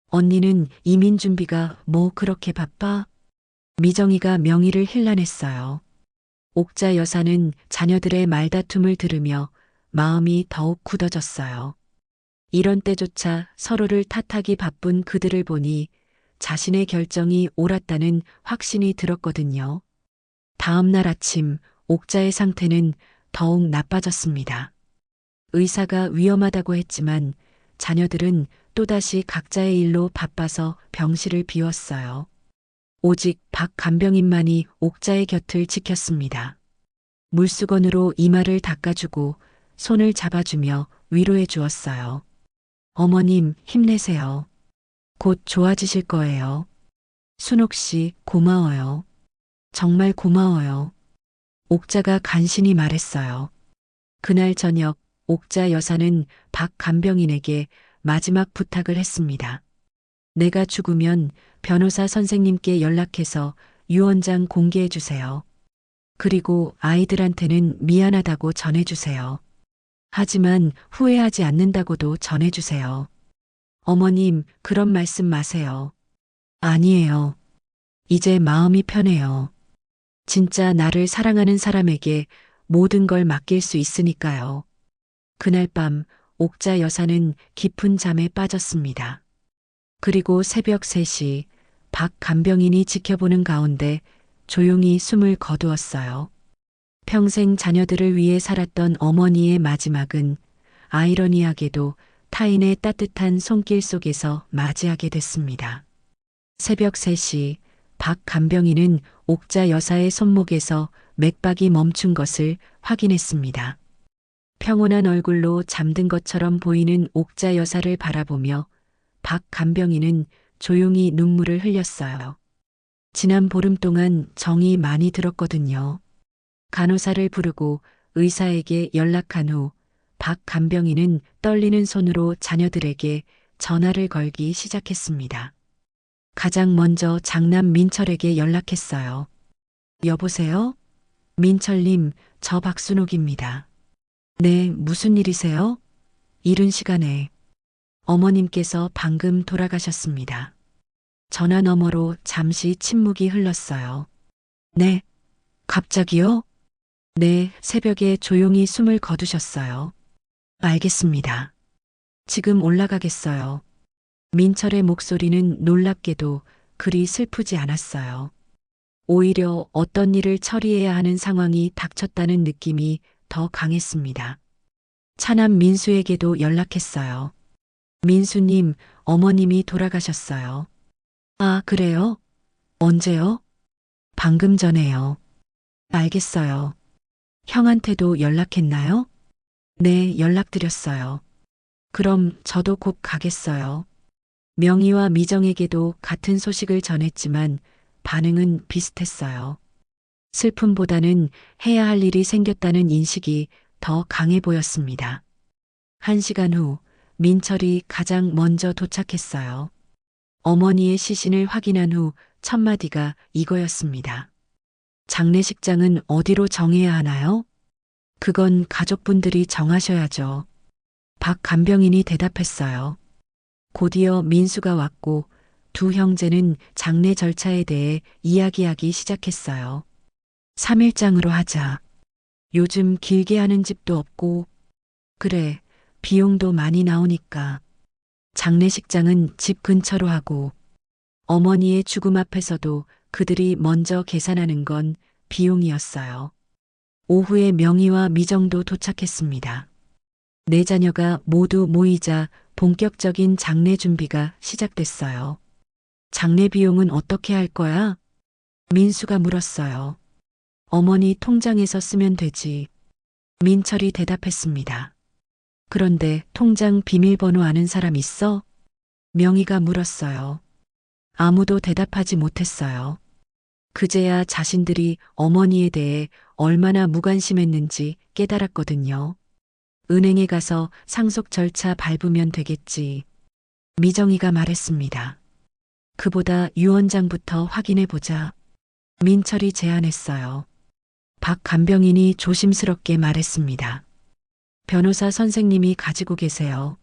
언니는 이민 준비가 뭐 그렇게 바빠? 미정이가 명의를 힐난했어요. 옥자 여사는 자녀들의 말다툼을 들으며 마음이 더욱 굳어졌어요. 이런 때조차 서로를 탓하기 바쁜 그들을 보니 자신의 결정이 옳았다는 확신이 들었거든요. 다음 날 아침 옥자의 상태는 더욱 나빠졌습니다. 의사가 위험하다고 했지만 자녀들은 또다시 각자의 일로 바빠서 병실을 비웠어요. 오직 박 간병인만이 옥자의 곁을 지켰습니다. 물수건으로 이마를 닦아주고 손을 잡아주며 위로해 주었어요. 어머님, 힘내세요. 곧 좋아지실 거예요. 순옥 씨, 고마워요. 정말 고마워요. 옥자가 간신히 말했어요. 그날 저녁 옥자 여사는 박 간병인에게 마지막 부탁을 했습니다. 내가 죽으면 변호사 선생님께 연락해서 유언장 공개해 주세요. 그리고 아이들한테는 미안하다고 전해주세요. 하지만 후회하지 않는다고도 전해주세요. 어머님, 그런 말씀 마세요. 아니에요. 이제 마음이 편해요. 진짜 나를 사랑하는 사람에게 모든 걸 맡길 수 있으니까요. 그날 밤 옥자 여사는 깊은 잠에 빠졌습니다. 그리고 새벽 3시 박 간병인이 지켜보는 가운데 조용히 숨을 거두었어요. 평생 자녀들을 위해 살았던 어머니의 마지막은 아이러니하게도 타인의 따뜻한 손길 속에서 맞이하게 됐습니다. 새벽 3시 박 간병인은 옥자 여사의 손목에서 맥박이 멈춘 것을 확인했습니다. 평온한 얼굴로 잠든 것처럼 보이는 옥자 여사를 바라보며 박 간병인은 조용히 눈물을 흘렸어요. 지난 보름 동안 정이 많이 들었거든요. 간호사를 부르고 의사에게 연락한 후 박 간병인은 떨리는 손으로 자녀들에게 전화를 걸기 시작했습니다. 가장 먼저 장남 민철에게 연락했어요. 여보세요? 민철님, 저 박순옥입니다. 네, 무슨 일이세요? 이른 시간에. 어머님께서 방금 돌아가셨습니다. 전화 너머로 잠시 침묵이 흘렀어요. 네, 갑자기요? 네, 새벽에 조용히 숨을 거두셨어요. 알겠습니다. 지금 올라가겠어요. 민철의 목소리는 놀랍게도 그리 슬프지 않았어요. 오히려 어떤 일을 처리해야 하는 상황이 닥쳤다는 느낌이 더 강했습니다. 차남 민수에게도 연락했어요. 민수님, 어머님이 돌아가셨어요. 아, 그래요? 언제요? 방금 전에요. 알겠어요. 형한테도 연락했나요? 네, 연락드렸어요. 그럼 저도 곧 가겠어요. 명희와 미정에게도 같은 소식을 전했지만 반응은 비슷했어요. 슬픔보다는 해야 할 일이 생겼다는 인식이 더 강해 보였습니다. 1시간 후 민철이 가장 먼저 도착했어요. 어머니의 시신을 확인한 후 첫 마디가 이거였습니다. 장례식장은 어디로 정해야 하나요? 그건 가족분들이 정하셔야죠. 박 간병인이 대답했어요. 곧이어 민수가 왔고 두 형제는 장례 절차에 대해 이야기하기 시작했어요. 3일장으로 하자. 요즘 길게 하는 집도 없고, 그래, 비용도 많이 나오니까. 장례식장은 집 근처로 하고, 어머니의 죽음 앞에서도 그들이 먼저 계산하는 건 비용이었어요. 오후에 명희와 미정도 도착했습니다. 네 자녀가 모두 모이자 본격적인 장례 준비가 시작됐어요. 장례 비용은 어떻게 할 거야? 민수가 물었어요. 어머니 통장에서 쓰면 되지. 민철이 대답했습니다. 그런데 통장 비밀번호 아는 사람 있어? 명희가 물었어요. 아무도 대답하지 못했어요. 그제야 자신들이 어머니에 대해 얼마나 무관심했는지 깨달았거든요. 은행에 가서 상속 절차 밟으면 되겠지. 미정이가 말했습니다. 그보다 유언장부터 확인해 보자. 민철이 제안했어요. 박 간병인이 조심스럽게 말했습니다. 변호사 선생님이 가지고 계세요.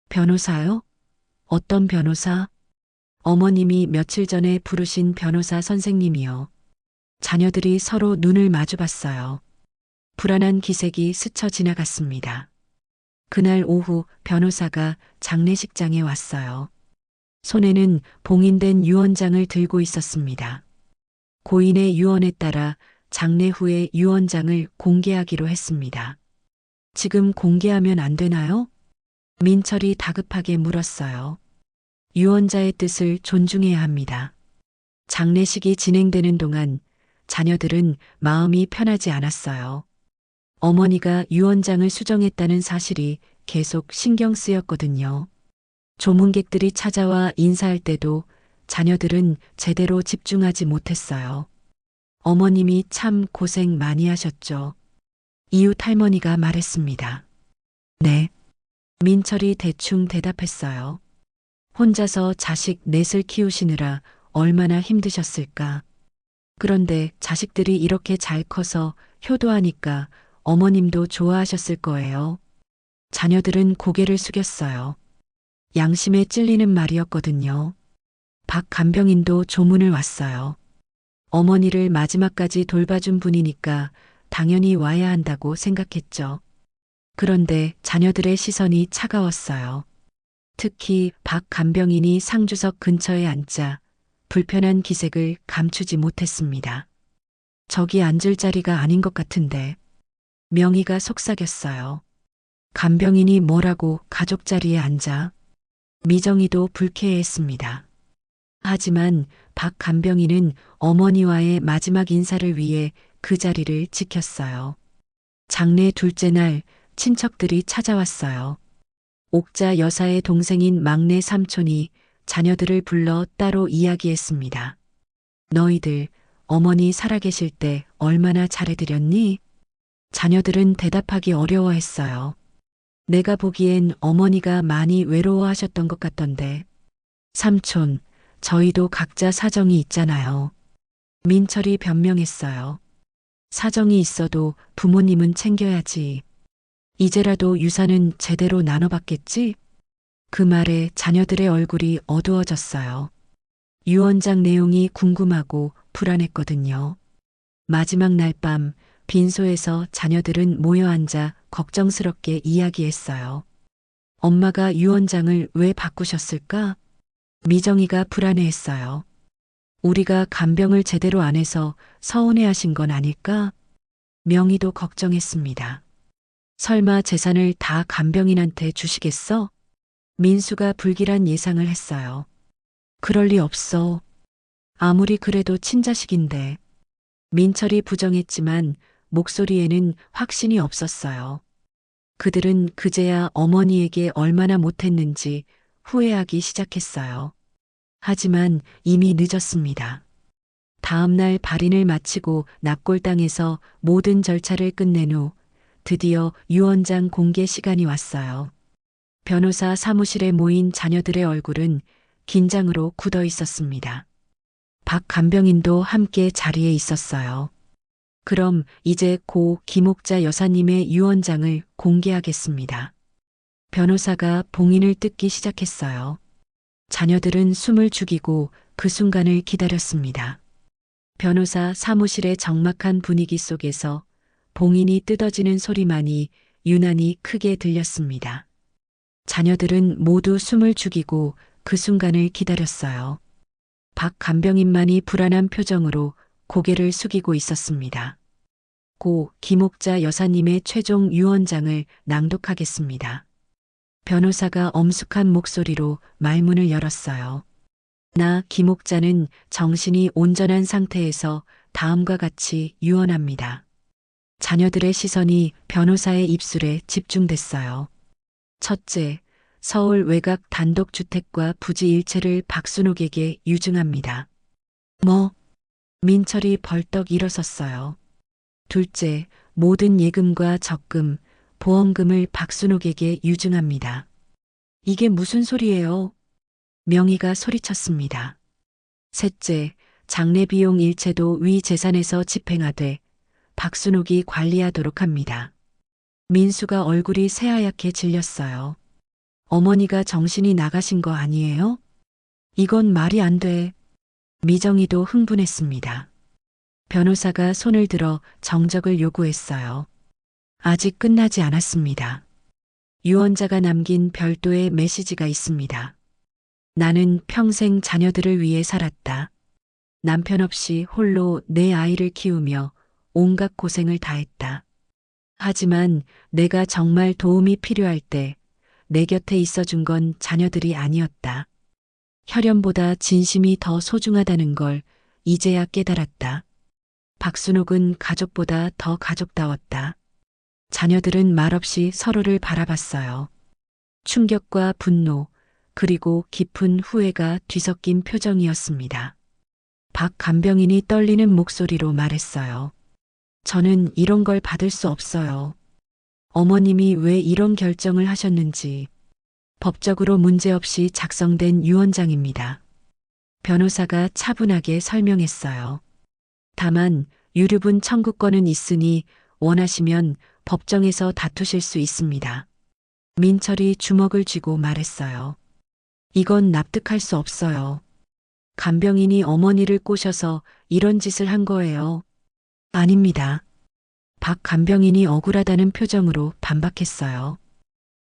변호사요? 어떤 변호사? 어머님이 며칠 전에 부르신 변호사 선생님이요. 자녀들이 서로 눈을 마주봤어요. 불안한 기색이 스쳐 지나갔습니다. 그날 오후 변호사가 장례식장에 왔어요. 손에는 봉인된 유언장을 들고 있었습니다. 고인의 유언에 따라 장례 후에 유언장을 공개하기로 했습니다. 지금 공개하면 안 되나요? 민철이 다급하게 물었어요. 유언자의 뜻을 존중해야 합니다. 장례식이 진행되는 동안 자녀들은 마음이 편하지 않았어요. 어머니가 유언장을 수정했다는 사실이 계속 신경 쓰였거든요. 조문객들이 찾아와 인사할 때도 자녀들은 제대로 집중하지 못했어요. 어머님이 참 고생 많이 하셨죠. 이웃 할머니가 말했습니다. 네. 민철이 대충 대답했어요. 혼자서 자식 넷을 키우시느라 얼마나 힘드셨을까. 그런데 자식들이 이렇게 잘 커서 효도하니까 어머님도 좋아하셨을 거예요. 자녀들은 고개를 숙였어요. 양심에 찔리는 말이었거든요. 박 간병인도 조문을 왔어요. 어머니를 마지막까지 돌봐준 분이니까 당연히 와야 한다고 생각했죠. 그런데 자녀들의 시선이 차가웠어요. 특히 박 간병인이 상주석 근처에 앉자 불편한 기색을 감추지 못했습니다. 저기 앉을 자리가 아닌 것 같은데. 명희가 속삭였어요. 간병인이 뭐라고 가족 자리에 앉아? 미정이도 불쾌해했습니다. 하지만 박 간병인은 어머니와의 마지막 인사를 위해 그 자리를 지켰어요. 장례 둘째 날 친척들이 찾아왔어요. 옥자 여사의 동생인 막내 삼촌이 자녀들을 불러 따로 이야기했습니다. 너희들 어머니 살아계실 때 얼마나 잘해드렸니? 자녀들은 대답하기 어려워했어요. 내가 보기엔 어머니가 많이 외로워하셨던 것 같던데. 삼촌, 저희도 각자 사정이 있잖아요. 민철이 변명했어요. 사정이 있어도 부모님은 챙겨야지. 이제라도 유산은 제대로 나눠받겠지? 그 말에 자녀들의 얼굴이 어두워졌어요. 유언장 내용이 궁금하고 불안했거든요. 마지막 날 밤 빈소에서 자녀들은 모여 앉아 걱정스럽게 이야기했어요. 엄마가 유언장을 왜 바꾸셨을까? 미정이가 불안해했어요. 우리가 간병을 제대로 안 해서 서운해하신 건 아닐까? 명희도 걱정했습니다. 설마 재산을 다 간병인한테 주시겠어? 민수가 불길한 예상을 했어요. 그럴 리 없어. 아무리 그래도 친자식인데. 민철이 부정했지만 목소리에는 확신이 없었어요. 그들은 그제야 어머니에게 얼마나 못했는지 후회하기 시작했어요. 하지만 이미 늦었습니다. 다음 날 발인을 마치고 납골당에서 모든 절차를 끝낸 후 드디어 유언장 공개 시간이 왔어요. 변호사 사무실에 모인 자녀들의 얼굴은 긴장으로 굳어 있었습니다. 박 간병인도 함께 자리에 있었어요. 그럼 이제 고 김옥자 여사님의 유언장을 공개하겠습니다. 변호사가 봉인을 뜯기 시작했어요. 자녀들은 숨을 죽이고 그 순간을 기다렸습니다. 변호사 사무실의 적막한 분위기 속에서 봉인이 뜯어지는 소리만이 유난히 크게 들렸습니다. 자녀들은 모두 숨을 죽이고 그 순간을 기다렸어요. 박 간병인만이 불안한 표정으로 고개를 숙이고 있었습니다. 고 김옥자 여사님의 최종 유언장을 낭독하겠습니다. 변호사가 엄숙한 목소리로 말문을 열었어요. 나 김옥자는 정신이 온전한 상태에서 다음과 같이 유언합니다. 자녀들의 시선이 변호사의 입술에 집중됐어요. 첫째, 서울 외곽 단독주택과 부지 일체를 박순옥에게 유증합니다. 뭐? 민철이 벌떡 일어섰어요. 둘째, 모든 예금과 적금, 보험금을 박순옥에게 유증합니다. 이게 무슨 소리예요? 명의가 소리쳤습니다. 셋째, 장례 비용 일체도 위 재산에서 집행하되 박순옥이 관리하도록 합니다. 민수가 얼굴이 새하얗게 질렸어요. 어머니가 정신이 나가신 거 아니에요? 이건 말이 안 돼. 미정이도 흥분했습니다. 변호사가 손을 들어 정적을 요구했어요. 아직 끝나지 않았습니다. 유언자가 남긴 별도의 메시지가 있습니다. 나는 평생 자녀들을 위해 살았다. 남편 없이 홀로 내 아이를 키우며 온갖 고생을 다했다. 하지만 내가 정말 도움이 필요할 때 내 곁에 있어준 건 자녀들이 아니었다. 혈연보다 진심이 더 소중하다는 걸 이제야 깨달았다. 박순옥은 가족보다 더 가족다웠다. 자녀들은 말없이 서로를 바라봤어요. 충격과 분노, 그리고 깊은 후회가 뒤섞인 표정이었습니다. 박 간병인이 떨리는 목소리로 말했어요. 저는 이런 걸 받을 수 없어요. 어머님이 왜 이런 결정을 하셨는지 법적으로 문제없이 작성된 유언장입니다. 변호사가 차분하게 설명했어요. 다만 유류분 청구권은 있으니 원하시면 법정에서 다투실 수 있습니다. 민철이 주먹을 쥐고 말했어요. 이건 납득할 수 없어요. 간병인이 어머니를 꼬셔서 이런 짓을 한 거예요. 아닙니다. 박 간병인이 억울하다는 표정으로 반박했어요.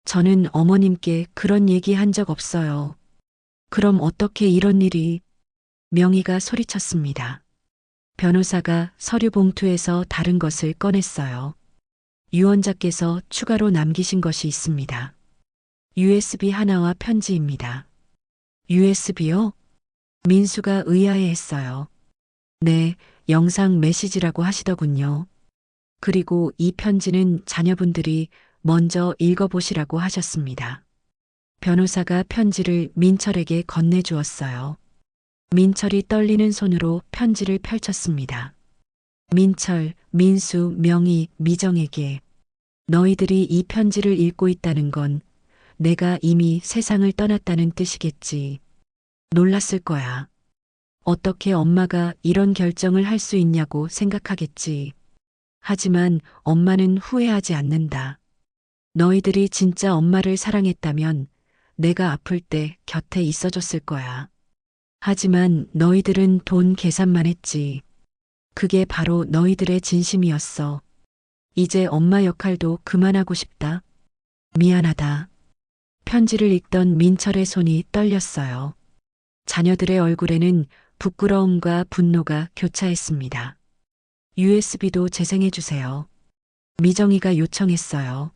저는 어머님께 그런 얘기 한 적 없어요. 그럼 어떻게 이런 일이? 명의가 소리쳤습니다. 변호사가 서류 봉투에서 다른 것을 꺼냈어요. 유언자께서 추가로 남기신 것이 있습니다. USB 하나와 편지입니다. USB요? 민수가 의아해했어요. 네, 영상 메시지라고 하시더군요. 그리고 이 편지는 자녀분들이 먼저 읽어보시라고 하셨습니다. 변호사가 편지를 민철에게 건네주었어요. 민철이 떨리는 손으로 편지를 펼쳤습니다. 민철, 민수, 명희, 미정에게 너희들이 이 편지를 읽고 있다는 건 내가 이미 세상을 떠났다는 뜻이겠지. 놀랐을 거야. 어떻게 엄마가 이런 결정을 할 수 있냐고 생각하겠지. 하지만 엄마는 후회하지 않는다. 너희들이 진짜 엄마를 사랑했다면 내가 아플 때 곁에 있어줬을 거야. 하지만 너희들은 돈 계산만 했지. 그게 바로 너희들의 진심이었어. 이제 엄마 역할도 그만하고 싶다. 미안하다. 편지를 읽던 민철의 손이 떨렸어요. 자녀들의 얼굴에는 부끄러움과 분노가 교차했습니다. USB도 재생해주세요. 미정이가 요청했어요.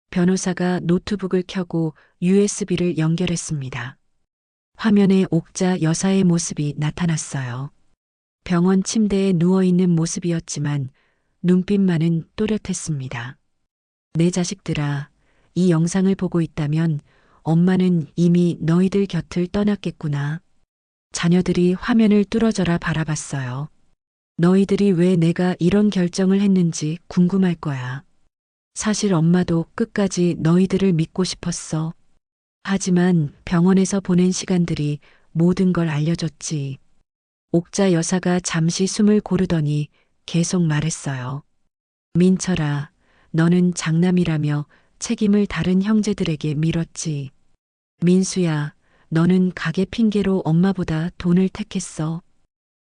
변호사가 노트북을 켜고 USB를 연결했습니다. 화면에 옥자 여사의 모습이 나타났어요. 병원 침대에 누워있는 모습이었지만 눈빛만은 또렷했습니다. 내 자식들아, 이 영상을 보고 있다면 엄마는 이미 너희들 곁을 떠났겠구나. 자녀들이 화면을 뚫어져라 바라봤어요. 너희들이 왜 내가 이런 결정을 했는지 궁금할 거야. 사실 엄마도 끝까지 너희들을 믿고 싶었어. 하지만 병원에서 보낸 시간들이 모든 걸 알려줬지. 옥자 여사가 잠시 숨을 고르더니 계속 말했어요. 민철아, 너는 장남이라며 책임을 다른 형제들에게 밀었지. 민수야, 너는 가게 핑계로 엄마보다 돈을 택했어.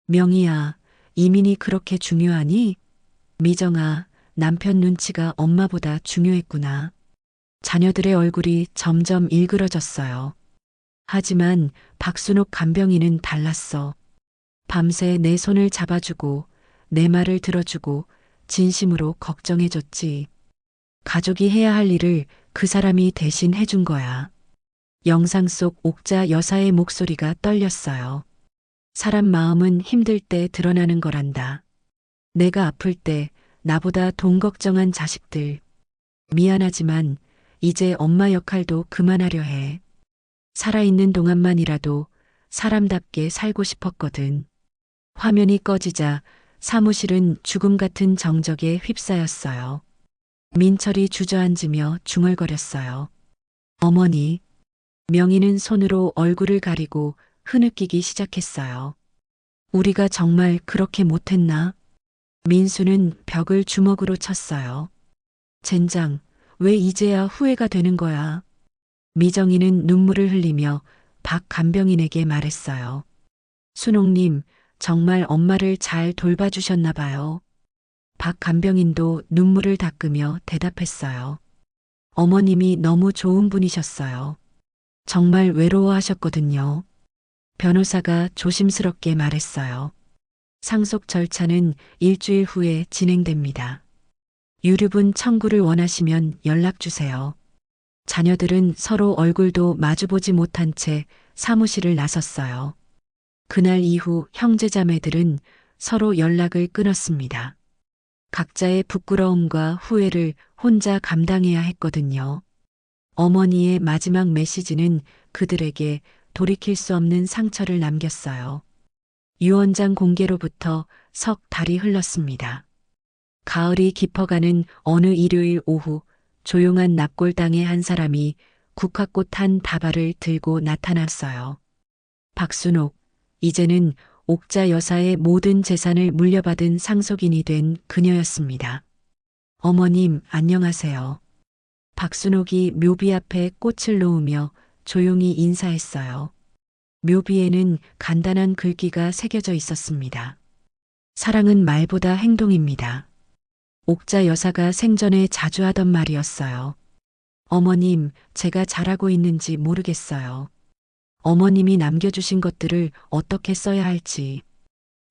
명희야, 이민이 그렇게 중요하니? 미정아, 남편 눈치가 엄마보다 중요했구나. 자녀들의 얼굴이 점점 일그러졌어요. 하지만 박순옥 간병인은 달랐어. 밤새 내 손을 잡아주고 내 말을 들어주고 진심으로 걱정해줬지. 가족이 해야 할 일을 그 사람이 대신 해준 거야. 영상 속 옥자 여사의 목소리가 떨렸어요. 사람 마음은 힘들 때 드러나는 거란다. 내가 아플 때 나보다 돈 걱정한 자식들. 미안하지만 이제 엄마 역할도 그만하려 해. 살아있는 동안만이라도 사람답게 살고 싶었거든. 화면이 꺼지자 사무실은 죽음 같은 정적에 휩싸였어요. 민철이 주저앉으며 중얼거렸어요. 어머니. 명희는 손으로 얼굴을 가리고 흐느끼기 시작했어요. 우리가 정말 그렇게 못했나? 민수는 벽을 주먹으로 쳤어요. 젠장, 왜 이제야 후회가 되는 거야? 미정이는 눈물을 흘리며 박 간병인에게 말했어요. 순옥님, 정말 엄마를 잘 돌봐주셨나 봐요. 박 간병인도 눈물을 닦으며 대답했어요. 어머님이 너무 좋은 분이셨어요. 정말 외로워하셨거든요. 변호사가 조심스럽게 말했어요. 상속 절차는 일주일 후에 진행됩니다. 유류분 청구를 원하시면 연락주세요. 자녀들은 서로 얼굴도 마주보지 못한 채 사무실을 나섰어요. 그날 이후 형제자매들은 서로 연락을 끊었습니다. 각자의 부끄러움과 후회를 혼자 감당해야 했거든요. 어머니의 마지막 메시지는 그들에게 돌이킬 수 없는 상처를 남겼어요. 유언장 공개로부터 석 달이 흘렀습니다. 가을이 깊어가는 어느 일요일 오후 조용한 납골당의 한 사람이 국화꽃 한 다발을 들고 나타났어요. 박순옥, 이제는 옥자 여사의 모든 재산을 물려받은 상속인이 된 그녀였습니다. 어머님, 안녕하세요. 박순옥이 묘비 앞에 꽃을 놓으며 조용히 인사했어요. 묘비에는 간단한 글귀가 새겨져 있었습니다. 사랑은 말보다 행동입니다. 옥자 여사가 생전에 자주 하던 말이었어요. 어머님, 제가 잘하고 있는지 모르겠어요. 어머님이 남겨주신 것들을 어떻게 써야 할지.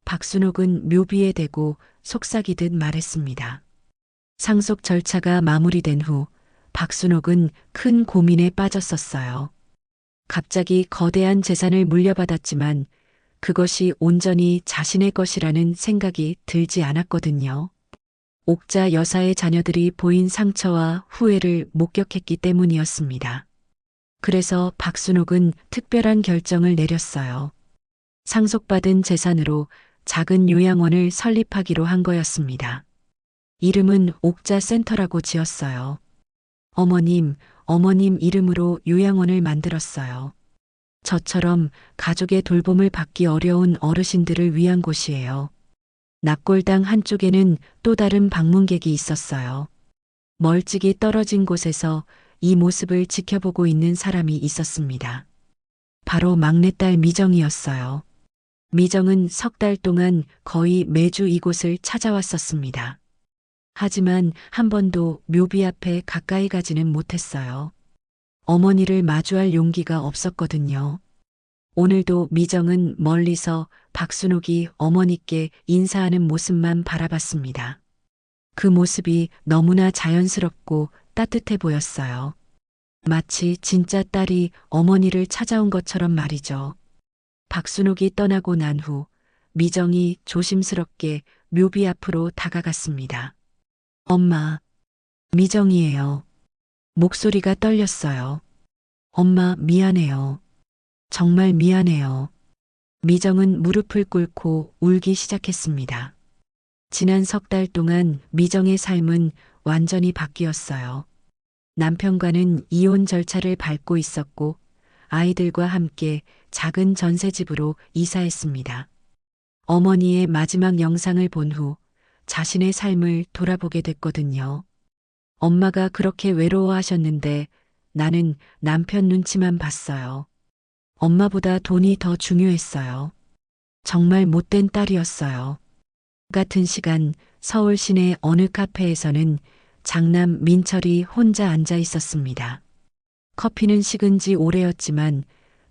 박순옥은 묘비에 대고 속삭이듯 말했습니다. 상속 절차가 마무리된 후 박순옥은 큰 고민에 빠졌었어요. 갑자기 거대한 재산을 물려받았지만 그것이 온전히 자신의 것이라는 생각이 들지 않았거든요. 옥자 여사의 자녀들이 보인 상처와 후회를 목격했기 때문이었습니다. 그래서 박순옥은 특별한 결정을 내렸어요. 상속받은 재산으로 작은 요양원을 설립하기로 한 거였습니다. 이름은 옥자 센터라고 지었어요. 어머님 이름으로 요양원을 만들었어요. 저처럼 가족의 돌봄을 받기 어려운 어르신들을 위한 곳이에요. 납골당 한쪽에는 또 다른 방문객이 있었어요. 멀찍이 떨어진 곳에서 이 모습을 지켜보고 있는 사람이 있었습니다. 바로 막내딸 미정이었어요. 미정은 석 달 동안 거의 매주 이곳을 찾아왔었습니다. 하지만 한 번도 묘비 앞에 가까이 가지는 못했어요. 어머니를 마주할 용기가 없었거든요. 오늘도 미정은 멀리서 박순옥이 어머니께 인사하는 모습만 바라봤습니다. 그 모습이 너무나 자연스럽고 따뜻해 보였어요. 마치 진짜 딸이 어머니를 찾아온 것처럼 말이죠. 박순옥이 떠나고 난 후 미정이 조심스럽게 묘비 앞으로 다가갔습니다. 엄마, 미정이에요. 목소리가 떨렸어요. 엄마, 미안해요. 정말 미안해요. 미정은 무릎을 꿇고 울기 시작했습니다. 지난 석 달 동안 미정의 삶은 완전히 바뀌었어요. 남편과는 이혼 절차를 밟고 있었고 아이들과 함께 작은 전셋집으로 이사했습니다. 어머니의 마지막 영상을 본 후 자신의 삶을 돌아보게 됐거든요. 엄마가 그렇게 외로워하셨는데 나는 남편 눈치만 봤어요. 엄마보다 돈이 더 중요했어요. 정말 못된 딸이었어요. 같은 시간 서울 시내 어느 카페에서는 장남 민철이 혼자 앉아 있었습니다. 커피는 식은 지 오래였지만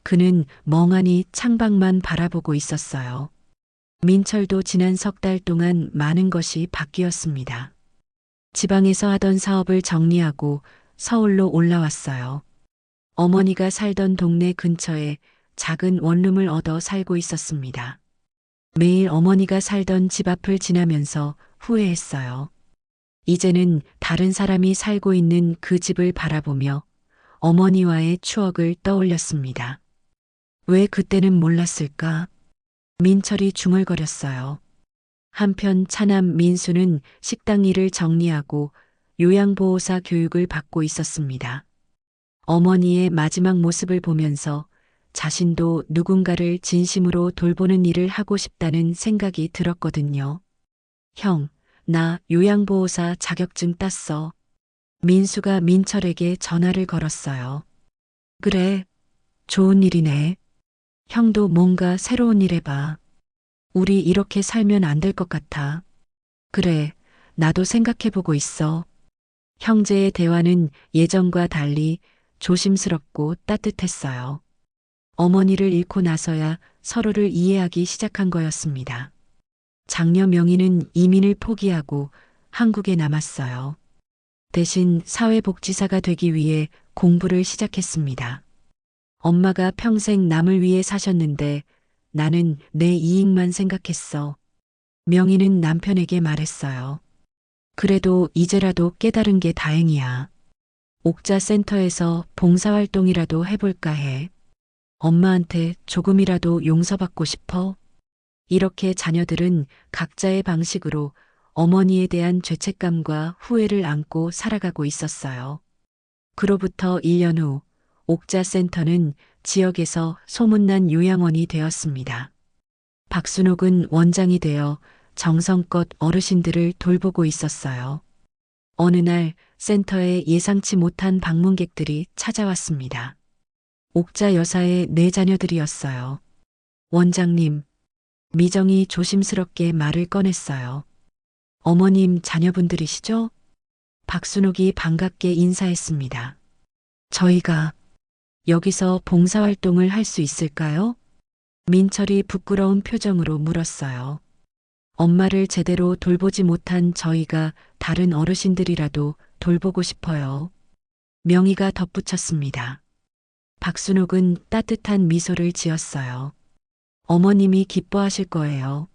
그는 멍하니 창밖만 바라보고 있었어요. 민철도 지난 석 달 동안 많은 것이 바뀌었습니다. 지방에서 하던 사업을 정리하고 서울로 올라왔어요. 어머니가 살던 동네 근처에 작은 원룸을 얻어 살고 있었습니다. 매일 어머니가 살던 집 앞을 지나면서 후회했어요. 이제는 다른 사람이 살고 있는 그 집을 바라보며 어머니와의 추억을 떠올렸습니다. 왜 그때는 몰랐을까? 민철이 중얼거렸어요. 한편 차남 민수는 식당 일을 정리하고 요양보호사 교육을 받고 있었습니다. 어머니의 마지막 모습을 보면서 자신도 누군가를 진심으로 돌보는 일을 하고 싶다는 생각이 들었거든요. 형, 나 요양보호사 자격증 땄어. 민수가 민철에게 전화를 걸었어요. 그래, 좋은 일이네. 형도 뭔가 새로운 일 해봐. 우리 이렇게 살면 안 될 것 같아. 그래, 나도 생각해보고 있어. 형제의 대화는 예전과 달리 조심스럽고 따뜻했어요. 어머니를 잃고 나서야 서로를 이해하기 시작한 거였습니다. 장녀 명희는 이민을 포기하고 한국에 남았어요. 대신 사회복지사가 되기 위해 공부를 시작했습니다. 엄마가 평생 남을 위해 사셨는데 나는 내 이익만 생각했어. 명희는 남편에게 말했어요. 그래도 이제라도 깨달은 게 다행이야. 옥자센터에서 봉사활동이라도 해볼까 해. 엄마한테 조금이라도 용서받고 싶어. 이렇게 자녀들은 각자의 방식으로 어머니에 대한 죄책감과 후회를 안고 살아가고 있었어요. 그로부터 1년 후 옥자센터는 지역에서 소문난 요양원이 되었습니다. 박순옥은 원장이 되어 정성껏 어르신들을 돌보고 있었어요. 어느 날 센터에 예상치 못한 방문객들이 찾아왔습니다. 옥자 여사의 4자녀들이었어요. 원장님, 미정이 조심스럽게 말을 꺼냈어요. 어머님 자녀분들이시죠? 박순옥이 반갑게 인사했습니다. 저희가 여기서 봉사활동을 할 수 있을까요? 민철이 부끄러운 표정으로 물었어요. 엄마를 제대로 돌보지 못한 저희가 다른 어르신들이라도 돌보고 싶어요. 명희가 덧붙였습니다. 박순옥은 따뜻한 미소를 지었어요. 어머님이 기뻐하실 거예요.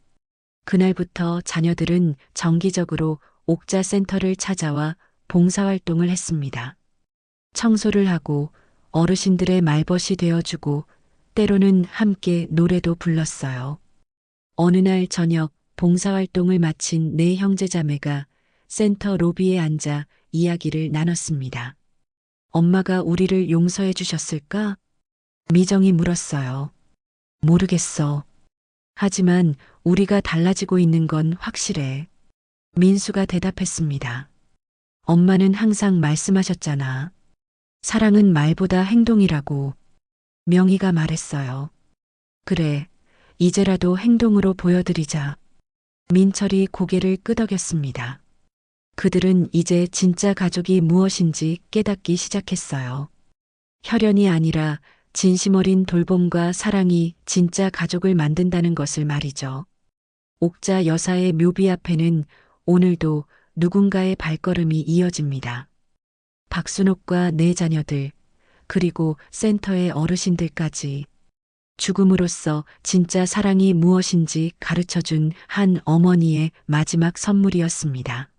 그날부터 자녀들은 정기적으로 옥자센터를 찾아와 봉사활동을 했습니다. 청소를 하고 어르신들의 말벗이 되어주고 때로는 함께 노래도 불렀어요. 어느 날 저녁 봉사활동을 마친 4형제자매가 센터 로비에 앉아 이야기를 나눴습니다. 엄마가 우리를 용서해 주셨을까? 미정이 물었어요. 모르겠어. 하지만 우리가 달라지고 있는 건 확실해. 민수가 대답했습니다. 엄마는 항상 말씀하셨잖아. 사랑은 말보다 행동이라고. 명희가 말했어요. 그래, 이제라도 행동으로 보여드리자. 민철이 고개를 끄덕였습니다. 그들은 이제 진짜 가족이 무엇인지 깨닫기 시작했어요. 혈연이 아니라 진심 어린 돌봄과 사랑이 진짜 가족을 만든다는 것을 말이죠. 옥자 여사의 묘비 앞에는 오늘도 누군가의 발걸음이 이어집니다. 박순옥과 4자녀들, 그리고 센터의 어르신들까지 죽음으로써 진짜 사랑이 무엇인지 가르쳐준 한 어머니의 마지막 선물이었습니다.